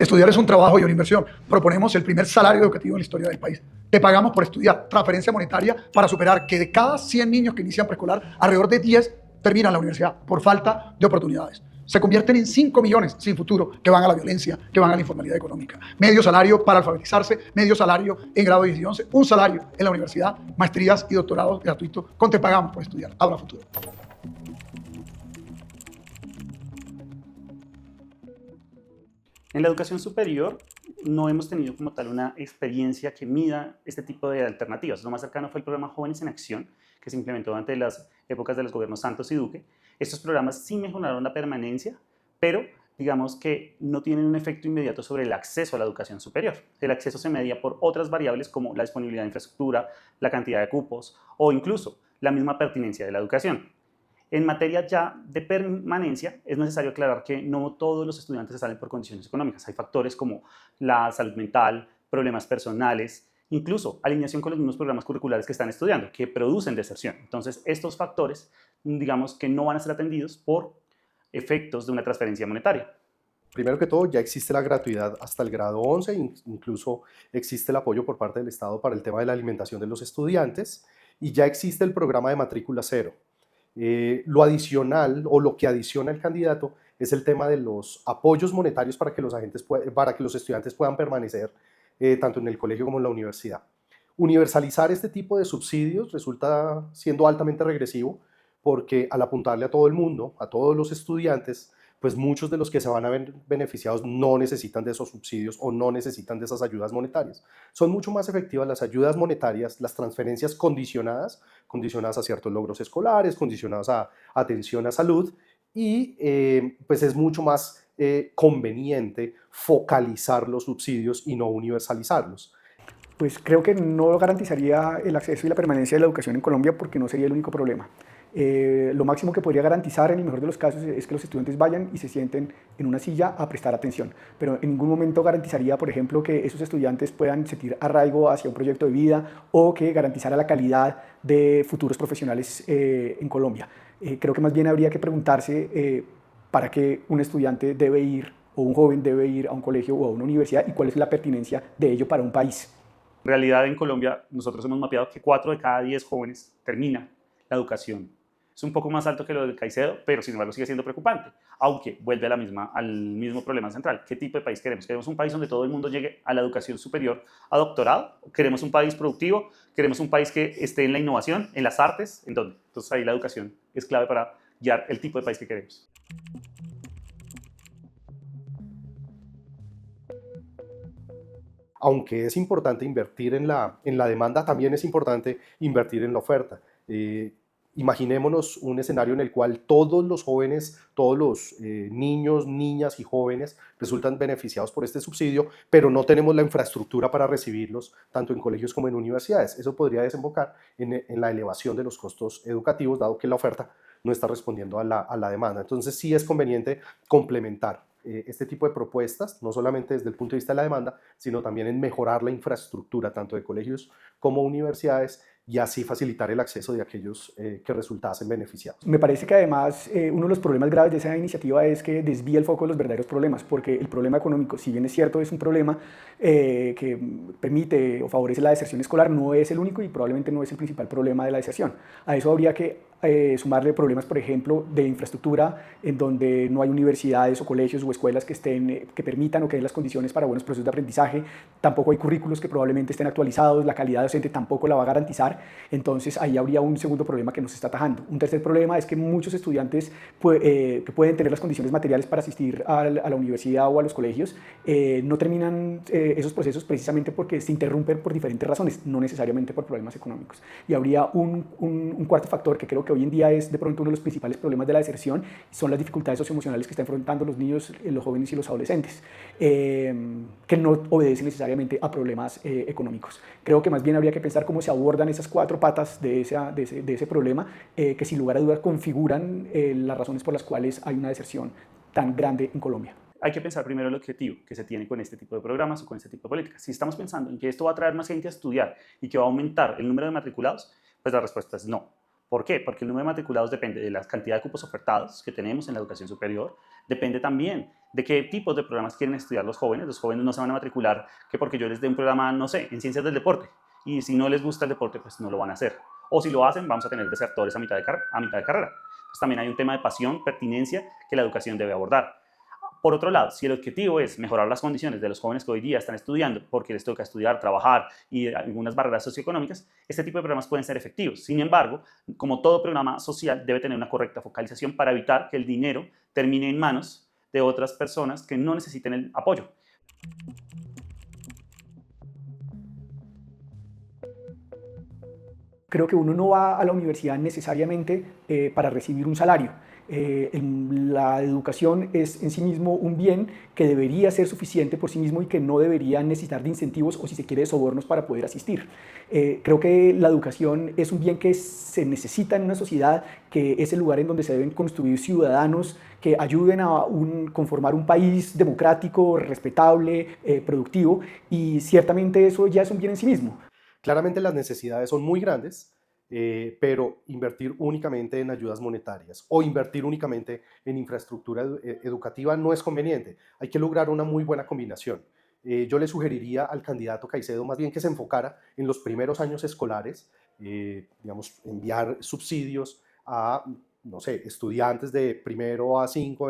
Estudiar es un trabajo y una inversión. Proponemos el primer salario educativo en la historia del país. Te pagamos por estudiar, transferencia monetaria para superar que de cada 100 niños que inician preescolar, alrededor de 10 terminan la universidad por falta de oportunidades. Se convierten en 5 millones sin futuro que van a la violencia, que van a la informalidad económica. Medio salario para alfabetizarse, medio salario en grado 10 y 11, un salario en la universidad, maestrías y doctorados gratuitos con Te pagamos por estudiar. Habla futuro. En la educación superior no hemos tenido como tal una experiencia que mida este tipo de alternativas. Lo más cercano fue el programa Jóvenes en Acción, que se implementó durante las épocas de los gobiernos Santos y Duque. Estos programas sí mejoraron la permanencia, pero digamos que no tienen un efecto inmediato sobre el acceso a la educación superior. El acceso se medía por otras variables como la disponibilidad de infraestructura, la cantidad de cupos o incluso la misma pertinencia de la educación. En materia ya de permanencia, es necesario aclarar que no todos los estudiantes salen por condiciones económicas. Hay factores como la salud mental, problemas personales, incluso alineación con los mismos programas curriculares que están estudiando, que producen deserción. Entonces, estos factores, digamos que no van a ser atendidos por efectos de una transferencia monetaria. Primero que todo, ya existe la gratuidad hasta el grado 11, incluso existe el apoyo por parte del Estado para el tema de la alimentación de los estudiantes y ya existe el programa de matrícula cero. Lo adicional o lo que adiciona el candidato es el tema de los apoyos monetarios para que los estudiantes puedan permanecer tanto en el colegio como en la universidad. Universalizar este tipo de subsidios resulta siendo altamente regresivo porque al apuntarle a todo el mundo, a todos los estudiantes, pues muchos de los que se van a ver beneficiados no necesitan de esos subsidios o no necesitan de esas ayudas monetarias. Son mucho más efectivas las ayudas monetarias, las transferencias condicionadas a ciertos logros escolares, condicionadas a atención a salud y pues es mucho más conveniente focalizar los subsidios y no universalizarlos. Pues creo que no garantizaría el acceso y la permanencia de la educación en Colombia porque no sería el único problema. Lo máximo que podría garantizar en el mejor de los casos es que los estudiantes vayan y se sienten en una silla a prestar atención, pero en ningún momento garantizaría, por ejemplo, que esos estudiantes puedan sentir arraigo hacia un proyecto de vida o que garantizara la calidad de futuros profesionales en Colombia. Creo que más bien habría que preguntarse para qué un estudiante debe ir o un joven debe ir a un colegio o a una universidad y cuál es la pertinencia de ello para un país. En realidad, en Colombia, nosotros hemos mapeado que 4 de cada 10 jóvenes termina la educación. Es un poco más alto que lo del Caicedo, pero sin embargo sigue siendo preocupante, aunque vuelve al mismo problema central. ¿Qué tipo de país queremos? ¿Queremos un país donde todo el mundo llegue a la educación superior, a doctorado? ¿Queremos un país productivo? ¿Queremos un país que esté en la innovación, en las artes? ¿En dónde? Entonces ahí la educación es clave para guiar el tipo de país que queremos. Aunque es importante invertir en la demanda, también es importante invertir en la oferta. Imaginémonos un escenario en el cual todos los jóvenes, todos los niños, niñas y jóvenes resultan beneficiados por este subsidio, pero no tenemos la infraestructura para recibirlos tanto en colegios como en universidades. Eso podría desembocar en la elevación de los costos educativos, dado que la oferta no está respondiendo a la demanda. Entonces sí es conveniente complementar este tipo de propuestas, no solamente desde el punto de vista de la demanda, sino también en mejorar la infraestructura tanto de colegios como universidades y así facilitar el acceso de aquellos que resultasen beneficiados. Me parece que además uno de los problemas graves de esa iniciativa es que desvía el foco de los verdaderos problemas, porque el problema económico, si bien es cierto, es un problema que permite o favorece la deserción escolar, no es el único y probablemente no es el principal problema de la deserción. A eso habría que sumarle problemas, por ejemplo, de infraestructura, en donde no hay universidades o colegios o escuelas que permitan o que den las condiciones para buenos procesos de aprendizaje, tampoco hay currículos que probablemente estén actualizados, la calidad docente tampoco la va a garantizar, entonces ahí habría un segundo problema que nos está atajando. Un tercer problema es que muchos estudiantes que pueden tener las condiciones materiales para asistir a la universidad o a los colegios no terminan esos procesos precisamente porque se interrumpen por diferentes razones, no necesariamente por problemas económicos. Y habría un cuarto factor que creo que hoy en día es de pronto uno de los principales problemas de la deserción, son las dificultades socioemocionales que están enfrentando los niños, los jóvenes y los adolescentes, que no obedecen necesariamente a problemas económicos. Creo que más bien habría que pensar cómo se abordan esas 4 patas de ese problema, que sin lugar a dudas configuran las razones por las cuales hay una deserción tan grande en Colombia. Hay que pensar primero el objetivo que se tiene con este tipo de programas o con este tipo de políticas. Si estamos pensando en que esto va a traer más gente a estudiar y que va a aumentar el número de matriculados, pues la respuesta es no. ¿Por qué? Porque el número de matriculados depende de la cantidad de cupos ofertados que tenemos en la educación superior, Depende también de qué tipos de programas quieren estudiar los jóvenes. Los jóvenes no se van a matricular que porque yo les dé un programa, no sé, en ciencias del deporte. Y si no les gusta el deporte, pues no lo van a hacer. O si lo hacen, vamos a tener desertores a mitad de carrera. Entonces también hay un tema de pasión, pertinencia que la educación debe abordar. Por otro lado, si el objetivo es mejorar las condiciones de los jóvenes que hoy día están estudiando porque les toca estudiar, trabajar y algunas barreras socioeconómicas, este tipo de programas pueden ser efectivos. Sin embargo, como todo programa social, debe tener una correcta focalización para evitar que el dinero termine en manos de otras personas que no necesiten el apoyo. Creo que uno no va a la universidad necesariamente para recibir un salario. La educación es en sí mismo un bien que debería ser suficiente por sí mismo y que no debería necesitar de incentivos o, si se quiere, de sobornos para poder asistir. Creo que la educación es un bien que se necesita en una sociedad, que es el lugar en donde se deben construir ciudadanos que ayuden a conformar un país democrático, respetable, productivo, y ciertamente eso ya es un bien en sí mismo. Claramente las necesidades son muy grandes, pero invertir únicamente en ayudas monetarias o invertir únicamente en infraestructura educativa no es conveniente. Hay que lograr una muy buena combinación. Yo le sugeriría al candidato Caicedo más bien que se enfocara en los primeros años escolares, digamos, enviar subsidios a, no sé, estudiantes de primero a 5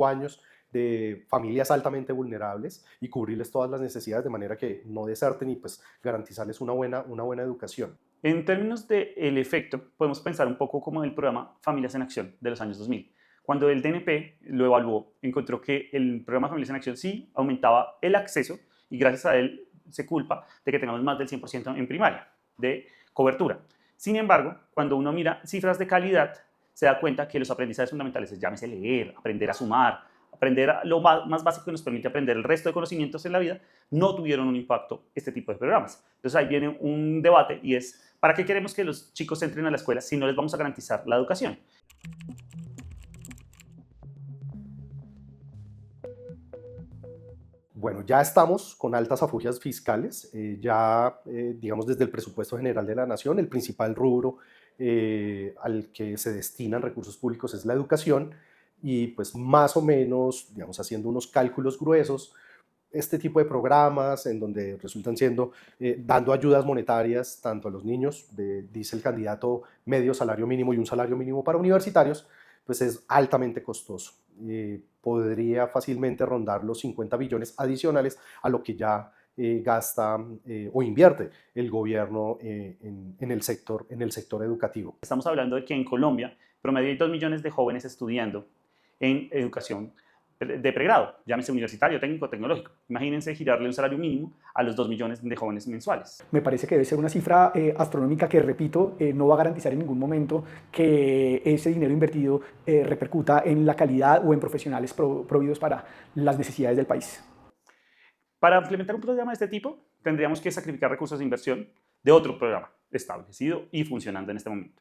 años, de familias altamente vulnerables, y cubrirles todas las necesidades de manera que no deserten y pues garantizarles una buena educación. En términos del efecto, podemos pensar un poco como en el programa Familias en Acción de los años 2000. Cuando el DNP lo evaluó, encontró que el programa Familias en Acción sí aumentaba el acceso y gracias a él se culpa de que tengamos más del 100% en primaria de cobertura. Sin embargo, cuando uno mira cifras de calidad, se da cuenta que los aprendizajes fundamentales, llámese leer, aprender a sumar, aprender lo más básico que nos permite aprender el resto de conocimientos en la vida, no tuvieron un impacto este tipo de programas. Entonces ahí viene un debate y es, ¿para qué queremos que los chicos entren a la escuela si no les vamos a garantizar la educación? Bueno, ya estamos con altas afugias fiscales, digamos desde el presupuesto general de la nación, el principal rubro al que se destinan recursos públicos es la educación, y pues más o menos, digamos, haciendo unos cálculos gruesos, este tipo de programas en donde resultan siendo, dando ayudas monetarias tanto a los niños, dice el candidato, medio salario mínimo y un salario mínimo para universitarios, pues es altamente costoso. Podría fácilmente rondar los 50 billones adicionales a lo que ya gasta o invierte el gobierno en el sector educativo. Estamos hablando de que en Colombia promedio hay 2 millones de jóvenes estudiando en educación de pregrado, llámese universitario, técnico, tecnológico. Imagínense girarle un salario mínimo a los 2 millones de jóvenes mensuales. Me parece que debe ser una cifra astronómica que, repito, no va a garantizar en ningún momento que ese dinero invertido repercuta en la calidad o en profesionales providos para las necesidades del país. Para implementar un programa de este tipo, tendríamos que sacrificar recursos de inversión de otro programa establecido y funcionando en este momento.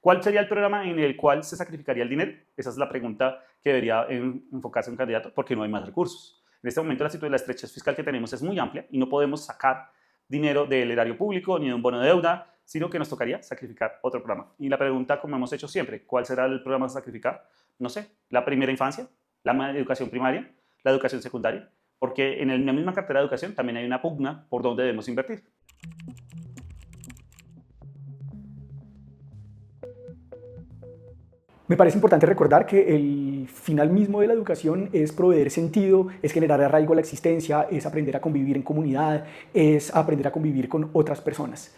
¿Cuál sería el programa en el cual se sacrificaría el dinero? Esa es la pregunta que debería enfocarse un candidato, porque no hay más recursos. En este momento la estrechez fiscal que tenemos es muy amplia y no podemos sacar dinero del erario público ni de un bono de deuda, sino que nos tocaría sacrificar otro programa. Y la pregunta, como hemos hecho siempre, ¿cuál será el programa a sacrificar? No sé, la primera infancia, la educación primaria, la educación secundaria, porque en la misma cartera de educación también hay una pugna por dónde debemos invertir. Me parece importante recordar que el final mismo de la educación es proveer sentido, es generar arraigo a la existencia, es aprender a convivir en comunidad, es aprender a convivir con otras personas.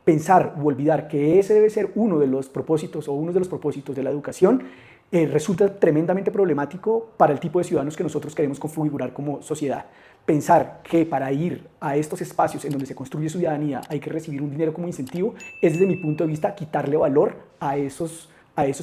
Pensar o olvidar que ese debe ser uno de los propósitos de la educación resulta tremendamente problemático para el tipo de ciudadanos que nosotros queremos configurar como sociedad. Pensar que para ir a estos espacios en donde se construye ciudadanía hay que recibir un dinero como incentivo es, desde mi punto de vista, quitarle valor a esos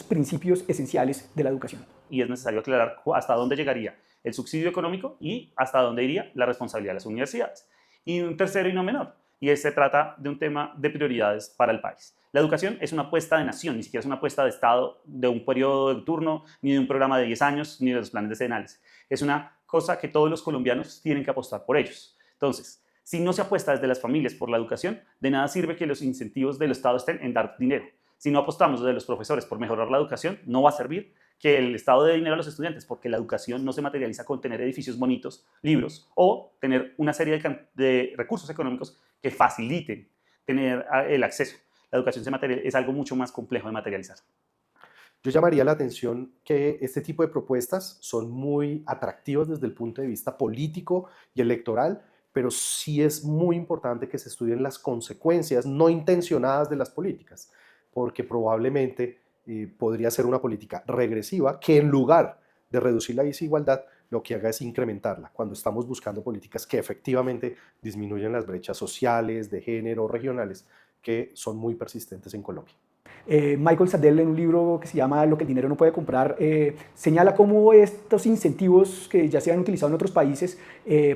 principios esenciales de la educación. Y es necesario aclarar hasta dónde llegaría el subsidio económico y hasta dónde iría la responsabilidad de las universidades. Y un tercero y no menor, y se trata de un tema de prioridades para el país. La educación es una apuesta de nación, ni siquiera es una apuesta de Estado, de un periodo de turno, ni de un programa de 10 años, ni de los planes decenales. Es una cosa que todos los colombianos tienen que apostar por ellos. Entonces, si no se apuesta desde las familias por la educación, de nada sirve que los incentivos del Estado estén en dar dinero. Si no apostamos desde los profesores por mejorar la educación, no va a servir que el Estado dé dinero a los estudiantes, porque la educación no se materializa con tener edificios bonitos, libros, o tener una serie de recursos económicos que faciliten tener el acceso. La educación es algo mucho más complejo de materializar. Yo llamaría la atención que este tipo de propuestas son muy atractivas desde el punto de vista político y electoral, pero sí es muy importante que se estudien las consecuencias no intencionadas de las políticas, porque probablemente podría ser una política regresiva que en lugar de reducir la desigualdad, lo que haga es incrementarla, cuando estamos buscando políticas que efectivamente disminuyen las brechas sociales, de género, regionales, que son muy persistentes en Colombia. Michael Sandel, en un libro que se llama Lo que el dinero no puede comprar, señala cómo estos incentivos que ya se han utilizado en otros países,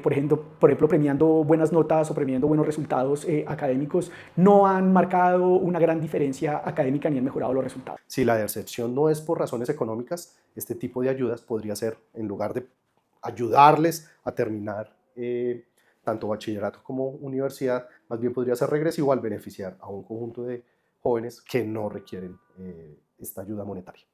por ejemplo, premiando buenas notas o premiando buenos resultados académicos, no han marcado una gran diferencia académica ni han mejorado los resultados. Si la deserción no es por razones económicas, este tipo de ayudas podría ser, en lugar de ayudarles a terminar tanto bachillerato como universidad, más bien podría ser regresivo al beneficiar a un conjunto de jóvenes que no requieren esta ayuda monetaria.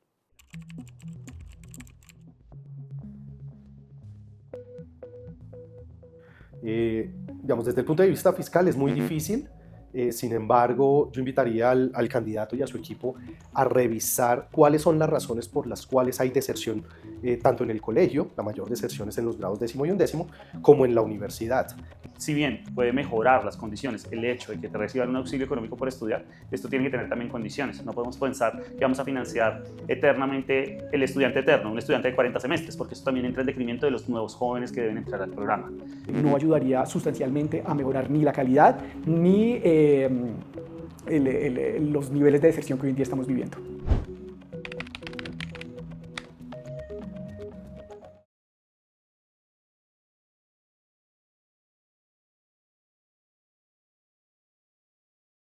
Digamos, desde el punto de vista fiscal es muy difícil, sin embargo, yo invitaría al candidato y a su equipo a revisar cuáles son las razones por las cuales hay deserción, tanto en el colegio, la mayor deserción es en los grados 10º y 11º, como en la universidad. Si bien puede mejorar las condiciones, el hecho de que te reciban un auxilio económico por estudiar, esto tiene que tener también condiciones. No podemos pensar que vamos a financiar eternamente el estudiante eterno, un estudiante de 40 semestres, porque eso también entra en decremento de los nuevos jóvenes que deben entrar al programa. No ayudaría sustancialmente a mejorar ni la calidad ni los niveles de deserción que hoy en día estamos viviendo.